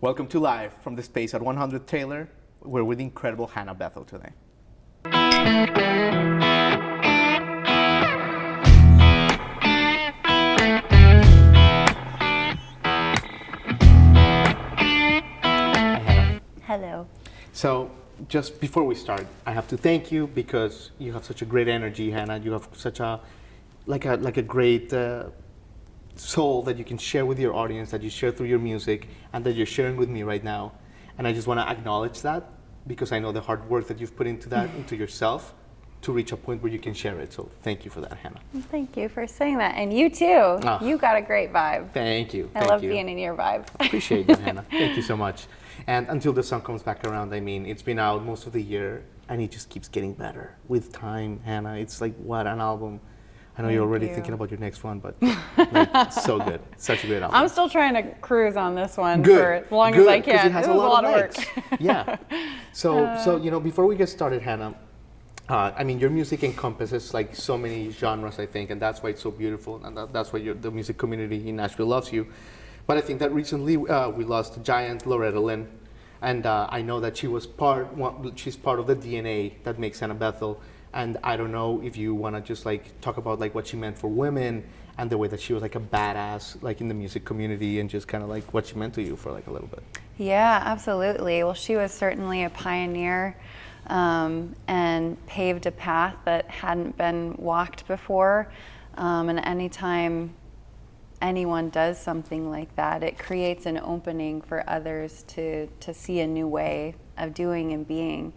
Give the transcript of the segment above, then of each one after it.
Welcome to Live from the space at 100 Taylor. We're with the incredible Hannah Bethel today. Hello. So, just before we start, I have to thank you because you have such a great energy, Hannah. You have such a great soul that you can share with your audience, that you share through your music, and that you're sharing with me right now. And I just want to acknowledge that because I know the hard work that you've put into that, into yourself, to reach a point where you can share it. So thank you for that, Hannah. Thank you for saying that. And you too. You got a great vibe. Thank you. I love being in your vibe. Appreciate that, Hannah. Thank you so much. And until the song comes back around, I mean, it's been out most of the year, and it just keeps getting better with time, Hannah. It's like, what an album. I know you're already thinking about your next one, but like, so good. Such a great album. I'm still trying to cruise on this one for as long as I can. It has a lot of work. Yeah. So before we get started, Hannah, I mean, your music encompasses like so many genres, I think, and that's why it's so beautiful, and that's why the music community in Nashville loves you. But I think that recently we lost a giant, Loretta Lynn, and I know that she's part of the DNA that makes Hannah Bethel. And I don't know if you want to just like talk about like what she meant for women and the way that she was like a badass like in the music community, and just kind of like what she meant to you for like a little bit. Yeah, absolutely. Well, she was certainly a pioneer and paved a path that hadn't been walked before. And anytime anyone does something like that, it creates an opening for others to see a new way of doing and being.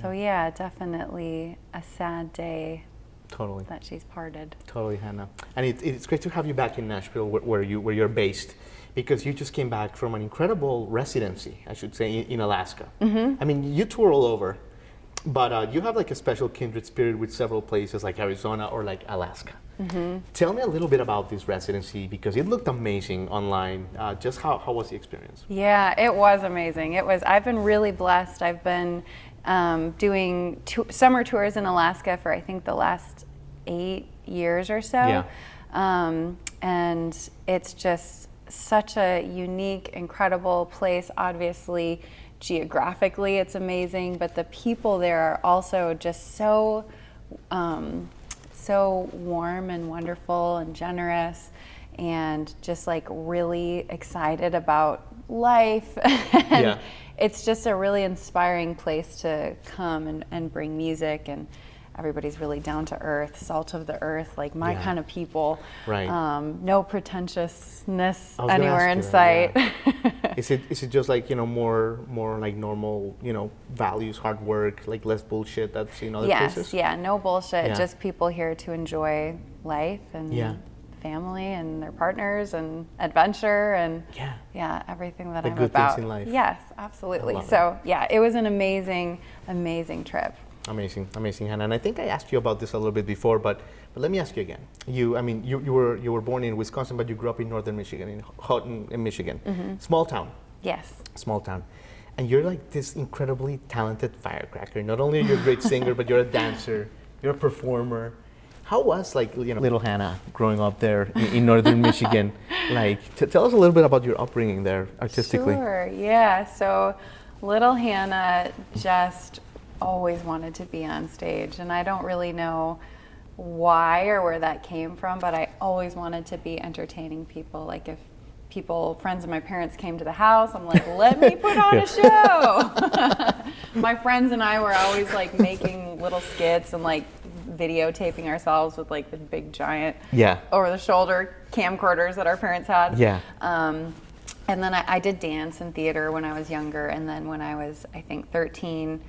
So yeah, definitely a sad day. Totally. That she's parted. Totally, Hannah. And it's great to have you back in Nashville, where you're based, because you just came back from an incredible residency, I should say, in Alaska. Mm-hmm. I mean, you tour all over, but you have like a special kindred spirit with several places like Arizona or like Alaska. Mm-hmm. Tell me a little bit about this residency, because it looked amazing online. Just how was the experience? Yeah, it was amazing. I've been really blessed. I've been doing summer tours in Alaska for I think the last 8 years or so. Yeah. And it's just such a unique, incredible place. Obviously, geographically it's amazing, but the people there are also just so warm and wonderful and generous, and just like really excited about life. And it's just a really inspiring place to come and bring music, and everybody's really down to earth, salt of the earth, like my kind of people. Right. No pretentiousness anywhere in sight. Yeah. Is it just like, more like normal, values, hard work, like less bullshit that's in other places? Yes, no bullshit. Just people here to enjoy life and family and their partners and adventure and everything that the I'm good about. Things in life. Yes, absolutely. So it was an amazing trip. Amazing, Hannah. And I think I asked you about this a little bit before, but let me ask you again. You were born in Wisconsin, but you grew up in northern Michigan, in Houghton, in Michigan. Mm-hmm. Small town. Yes. Small town. And you're like this incredibly talented firecracker. Not only are you a great singer, but you're a dancer, you're a performer. How was little Hannah growing up there in northern Michigan? Tell us a little bit about your upbringing there artistically. Sure, yeah. So little Hannah just always wanted to be on stage, and I don't really know why or where that came from, but I always wanted to be entertaining people. Like if friends of my parents came to the house, I'm like, let me put on a show. My friends and I were always like making little skits and like videotaping ourselves with like the big giant over the shoulder camcorders that our parents had. Yeah. And then I did dance and theater when I was younger, and then when I was I think 13,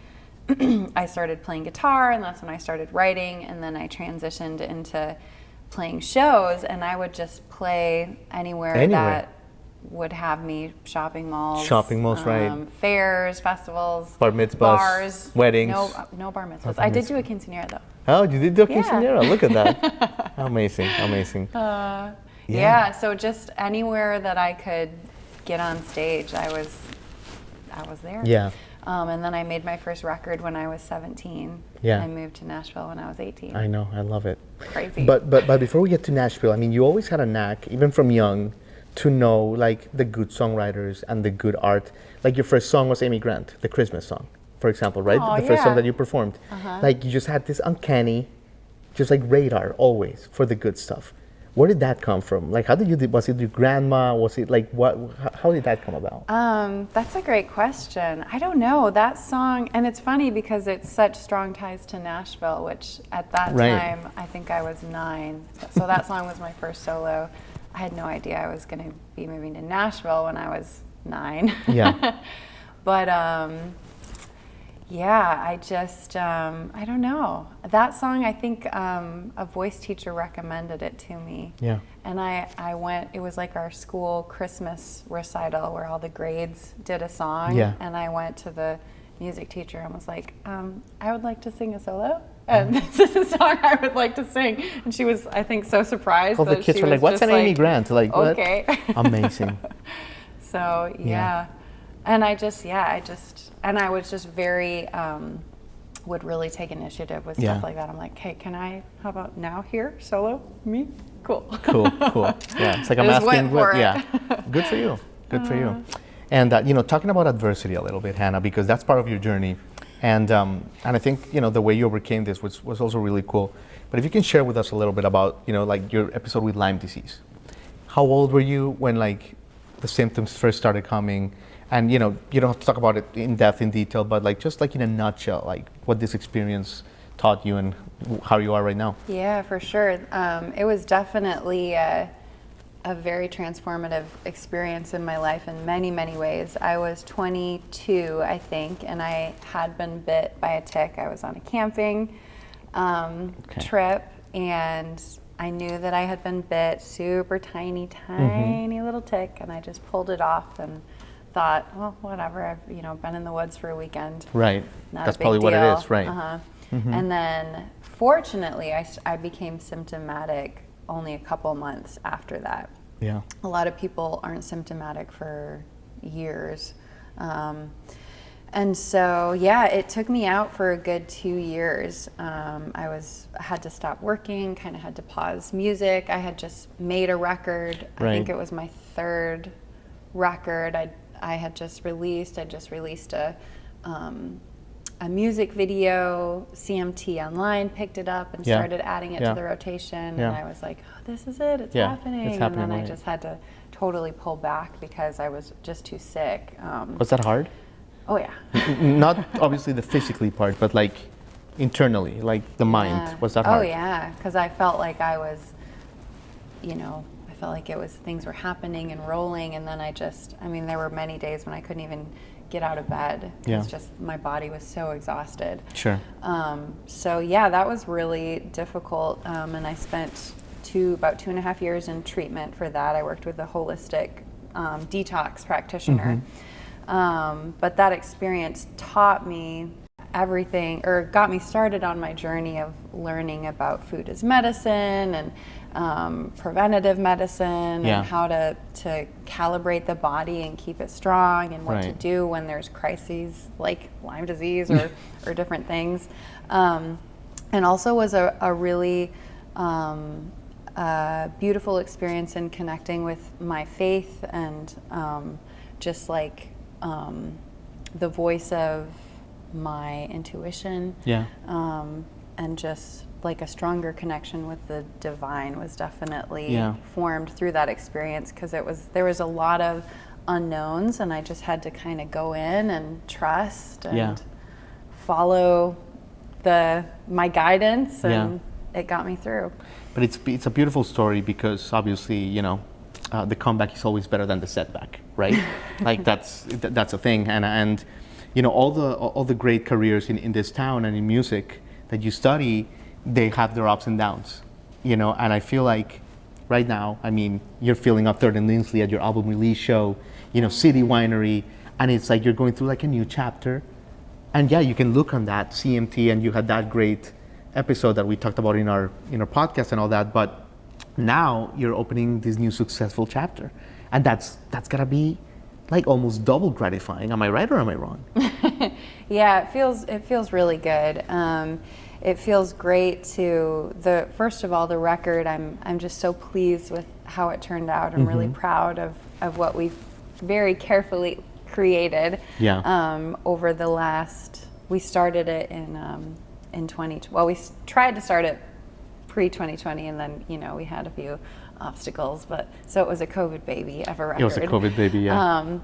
I started playing guitar, and that's when I started writing, and then I transitioned into playing shows, and I would just play anywhere. That would have me. Shopping malls, right. Fairs, festivals, bar mitzvahs, bars, weddings. No bar mitzvahs. I did do a quinceañera though. Oh, you did do a quinceañera. Look at that. Amazing. So just anywhere that I could get on stage, I was there. Yeah. And then I made my first record when I was 17. Yeah. I moved to Nashville when I was 18. I know, I love it. Crazy. But before we get to Nashville, I mean, you always had a knack, even from young, to know like the good songwriters and the good art. Like your first song was Amy Grant, the Christmas song, for example, right? Oh, The first song yeah. that you performed. Like you just had this uncanny, just like radar always for the good stuff. Where did that come from? Like, how did you? Was it your grandma? Was it like what? How did that come about? That's a great question. I don't know that song, and it's funny because it's such strong ties to Nashville, which at that Right. time I think I was 9. So that song was my first solo. I had no idea I was going to be moving to Nashville when I was 9. Yeah. But yeah, I just, I don't know. That song, I think a voice teacher recommended it to me. Yeah. And I went, it was like our school Christmas recital where all the grades did a song. Yeah. And I went to the music teacher and was like, I would like to sing a solo. And this is a song I would like to sing. And she was, I think, so surprised. All the that kids she were like, was "What's just an Amy Grant?" Like, what? Okay. Amazing. So, yeah. And I was just very, would really take initiative with Yeah. stuff like that. I'm like, hey, how about now here, solo, me? Cool. Cool. Yeah, it's like I'm I just asking. went for it. Yeah, good for you. Good for you. And talking about adversity a little bit, Hannah, because that's part of your journey, and I think the way you overcame this was also really cool. But if you can share with us a little bit about like your episode with Lyme disease. How old were you when like the symptoms first started coming? And you don't have to talk about it in depth, in detail, but like just like in a nutshell, like what this experience taught you and how you are right now. Yeah, for sure. It was definitely a very transformative experience in my life in many, many ways. I was 22, I think, and I had been bit by a tick. I was on a camping trip, and I knew that I had been bit, super tiny little tick, and I just pulled it off and thought, well, whatever. I've been in the woods for a weekend. Right. Not That's a big probably what deal. it is, right? And then, fortunately, I became symptomatic only a couple months after that. Yeah. A lot of people aren't symptomatic for years. And so, yeah, it took me out for a good 2 years. I had to stop working, kind of had to pause music. I had just made a record. Right. I think it was my 3rd record I had just released. I just released a music video. CMT Online picked it up and started adding it to the rotation. And I was like, oh, this is it. It's happening. It's happening, and then right. I just had to totally pull back because I was just too sick. Was that hard? Oh, yeah. Not obviously the physically part, but like internally, like the mind. Was that hard? Oh, yeah, because I felt like I was, I felt like things were happening and rolling, and then there were many days when I couldn't even get out of bed. Yeah. It's just, my body was so exhausted. Sure. So yeah, that was really difficult, and I spent about 2.5 years in treatment for that. I worked with a holistic detox practitioner. But that experience taught me everything, or got me started on my journey of learning about food as medicine and preventative medicine and how to calibrate the body and keep it strong, and what to do when there's crises like Lyme disease or different things. And also was a really beautiful experience in connecting with my faith and just like the voice of my intuition, and just like a stronger connection with the divine was definitely formed through that experience, because there was a lot of unknowns, and I just had to kind of go in and trust and follow my guidance, and it got me through. But it's a beautiful story, because obviously the comeback is always better than the setback, right? Like that's a thing, and all the great careers in this town and in music that you study, they have their ups and downs, and I feel like right now, you're filling up 3rd and Lindsley at your album release show, City Winery, and it's like you're going through like a new chapter, and you can look on that CMT, and you had that great episode that we talked about in our podcast and all that, but now you're opening this new successful chapter, and that's gotta be like almost double gratifying. Am I right or am I wrong? Yeah, it feels really good. It feels great first of all, the record. I'm just so pleased with how it turned out. I'm really proud of what we've very carefully created over the last. We started it in 20. Well, we tried to start it pre-2020, and then we had a few obstacles, but so it was a COVID baby of a record. It was a COVID baby, yeah.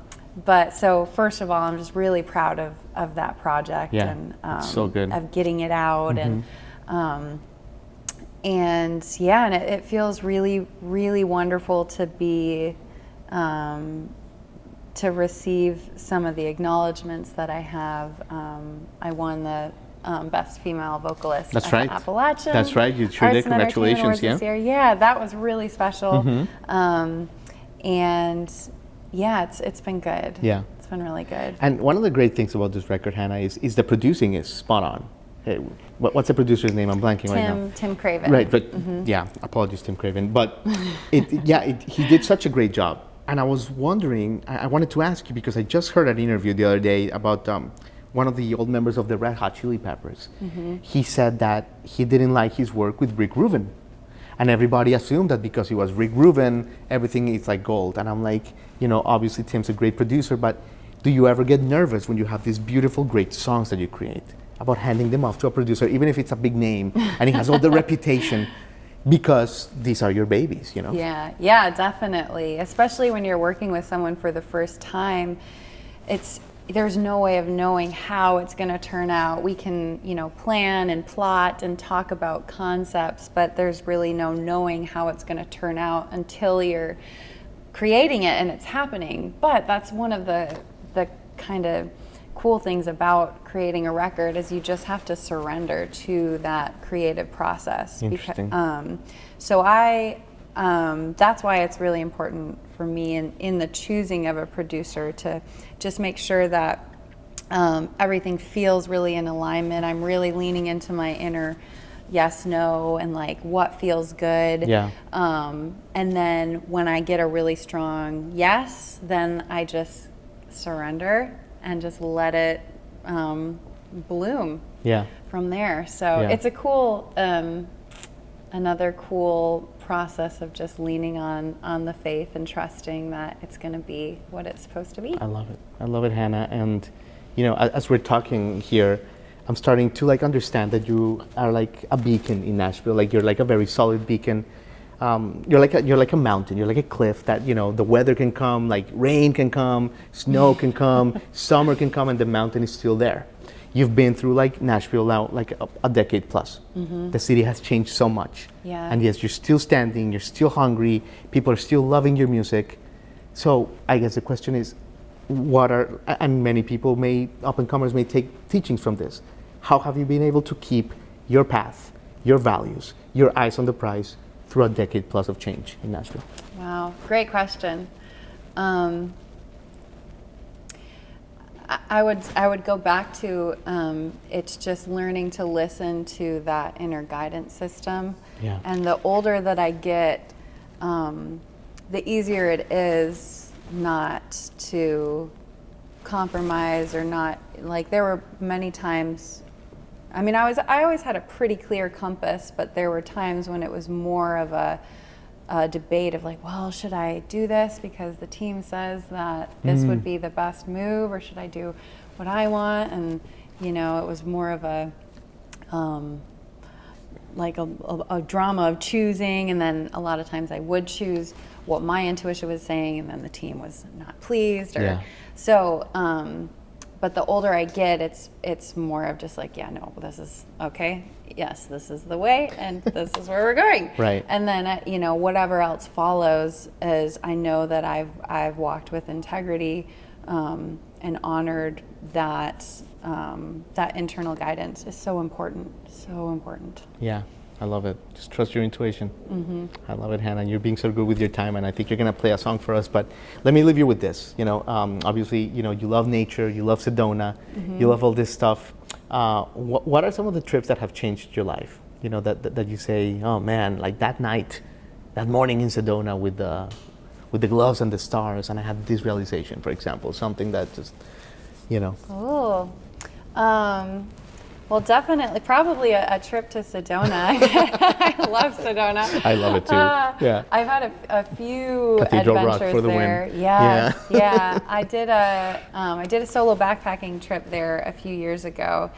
But so first of all, I'm just really proud of that project and so good. Of getting it out and it feels really, really wonderful to be to receive some of the acknowledgments that I have. I won the Best Female Vocalist That's at right. the Appalachian. That's right. You sure did. Congratulations. This year. Yeah, that was really special. And yeah, it's been good. Yeah. It's been really good. And one of the great things about this record, Hannah, is the producing is spot on. Hey, what's the producer's name? I'm blanking right now. Tim Craven. Right, but yeah, apologies, Tim Craven. But he did such a great job. And I was wondering, I wanted to ask you, because I just heard an interview the other day about one of the old members of the Red Hot Chili Peppers. He said that he didn't like his work with Rick Rubin. And everybody assumed that because he was Rick Rubin, everything is like gold. And I'm like, obviously Tim's a great producer, but do you ever get nervous when you have these beautiful, great songs that you create about handing them off to a producer, even if it's a big name and he has all the reputation, because these are your babies, Yeah, definitely. Especially when you're working with someone for the first time, there's no way of knowing how it's going to turn out. We can, plan and plot and talk about concepts, but there's really no knowing how it's going to turn out until you're creating it and it's happening. But that's one of the kind of cool things about creating a record, is you just have to surrender to that creative process. Interesting. So that's why it's really important for me in the choosing of a producer to just make sure that everything feels really in alignment. I'm really leaning into my inner yes, no, and like what feels good. Yeah. And then when I get a really strong yes, then I just surrender and just let it bloom from there. So it's a cool, another cool process of just leaning on the faith and trusting that it's going to be what it's supposed to be. I love it, Hannah. And as we're talking here, I'm starting to understand that you are like a beacon in Nashville. Like you're like a very solid beacon. You're like a mountain. You're like a cliff that the weather can come, like rain can come, snow can come, summer can come, and the mountain is still there. You've been through like Nashville now like a decade plus. The city has changed so much. Yeah. And yes, you're still standing. You're still hungry. People are still loving your music. So I guess the question is, and many people up and comers may take teachings from this. How have you been able to keep your path, your values, your eyes on the prize through a decade plus of change in Nashville? Wow, great question. I would go back to it's just learning to listen to that inner guidance system. Yeah. And the older that I get, the easier it is not to compromise or not. Like there were many times. I mean, I always had a pretty clear compass, but there were times when it was more of a debate of like, well, should I do this because the team says that this would be the best move, or should I do what I want? And it was more of a like a drama of choosing, and then a lot of times I would choose what my intuition was saying, and then the team was not pleased. So. But the older I get, it's more of just like, this is okay. Yes, this is the way, and this is where we're going. Right. And then whatever else follows is I know that I've walked with integrity and honored that that internal guidance is so important. So important. Yeah. I love it. Just trust your intuition. I love it, Hannah. You're being so good with your time, and I think you're going to play a song for us. But let me leave you with this. Obviously, you love nature, you love Sedona, you love all this stuff. What are some of the trips that have changed your life? That you say, oh man, like that night, that morning in Sedona with the gloves and the stars, and I had this realization, for example, something that just, Oh. Well, definitely, probably a trip to Sedona. I love Sedona. I love it too. Yeah. I've had a few Cathedral Rock adventures for the there. win. Yes, Yeah. yeah. I did a solo backpacking trip there a few years ago,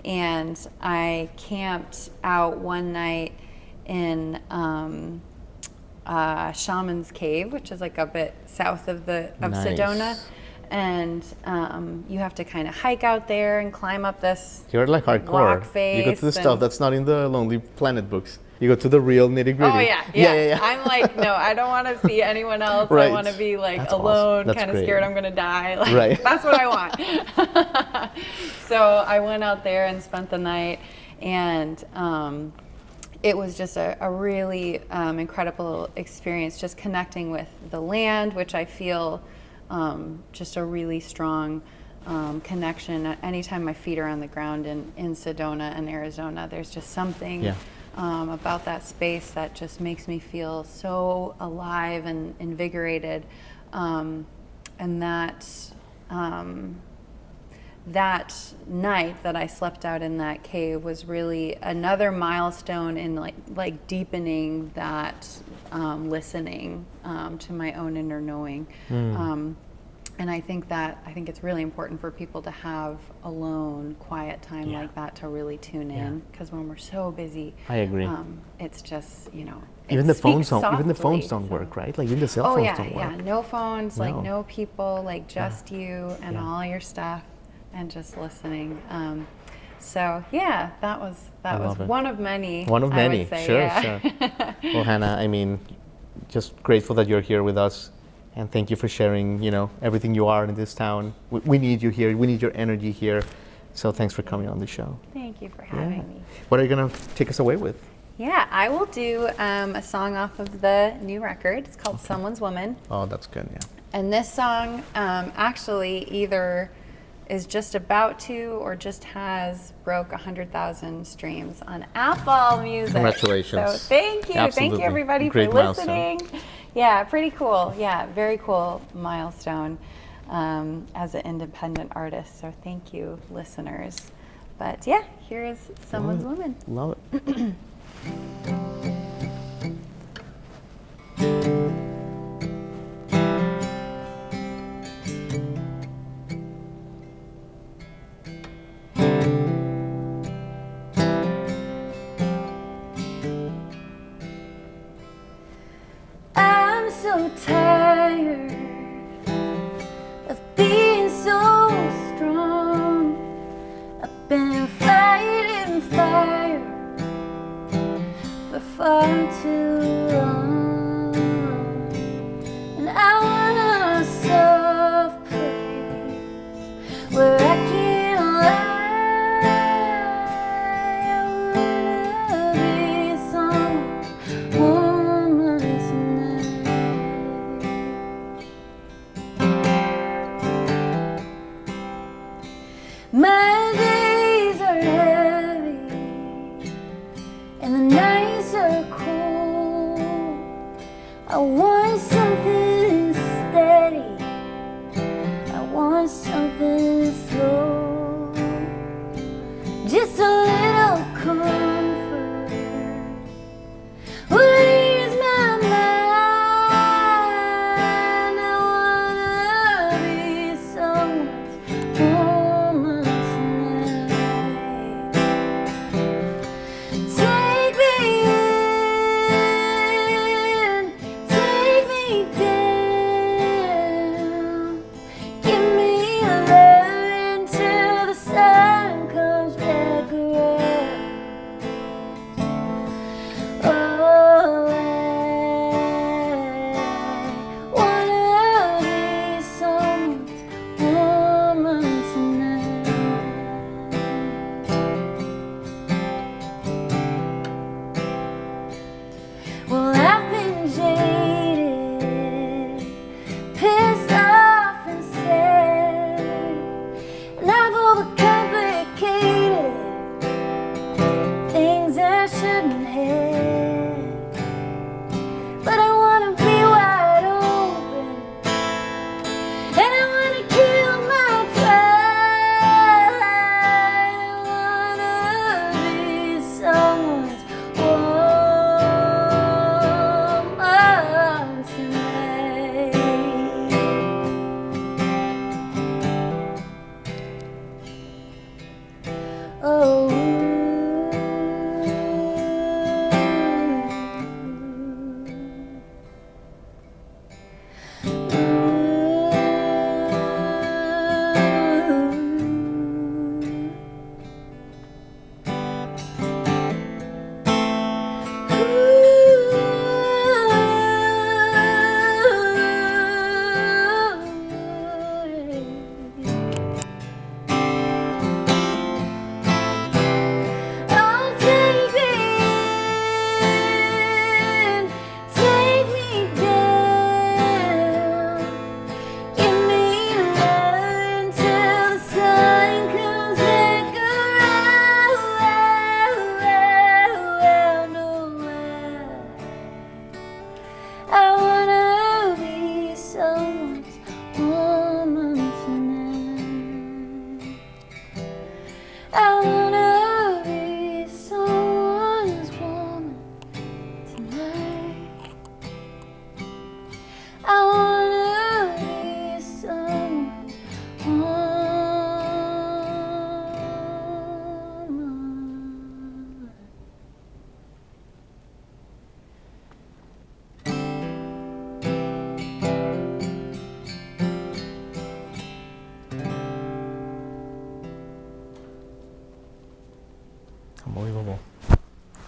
and I camped out one night in Shaman's Cave, which is like a bit south of Nice. Sedona. And you have to kind of hike out there and climb up this You're like hardcore. rock face. You go to the stuff that's not in the Lonely Planet books. You go to the real nitty gritty. Oh yeah. I'm like, no, I don't want to see anyone else. Right. I want to be like That's alone, awesome. kind of That's scared great. I'm gonna die. Like, Right. That's what I want. So I went out there and spent the night, and it was just a really incredible experience, just connecting with the land, which I feel just a really strong connection. Anytime my feet are on the ground in Sedona and Arizona, there's just something about that space that just makes me feel so alive and invigorated. And that night that I slept out in that cave was really another milestone in like deepening that listening to my own inner knowing. And I think it's really important for people to have alone, quiet time like that to really tune in. Because when we're so busy, I agree. It's just Even the phones don't. softly, Even the phones don't so. work, right? Like even the cell phones don't work. Yeah, no phones, like No. no people, like just you and all your stuff, and just listening. So yeah, that was love it. one of many. One of I many. would say, Sure, yeah. sure. Well, Hannah, I mean, just grateful that you're here with us, and thank you for sharing, everything you are in this town. We need you here. We need your energy here. So thanks for coming on the show. Thank you for having Yeah. me. What are you gonna take us away with? Yeah, I will do a song off of the new record. It's called "Someone's Woman." Oh, that's good. Yeah. And this song actually either is just about to or just has broke 100,000 streams on Apple Music. Congratulations. So thank you. Thank Absolutely. you everybody Great for milestone. listening. Yeah, pretty cool. Yeah, very cool milestone as an independent artist. So thank you, listeners. But yeah, here is Someone's Woman. Love it. I'm so tired of being so strong. I've been fighting fire for far too long, and I want a soft place where I can lie. I wanna be someone's woman tonight. My days are heavy and the nights are cold. I want something steady, I want something slow, just a little comfort. What is my mind? I wanna be someone's woman tonight. Take me in, take me down.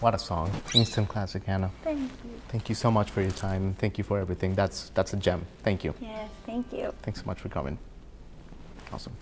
What a song. Instant classic, Hannah. Thank you. Thank you so much for your time. Thank you for everything. That's a gem. Thank you. Yes, thank you. Thanks so much for coming. Awesome.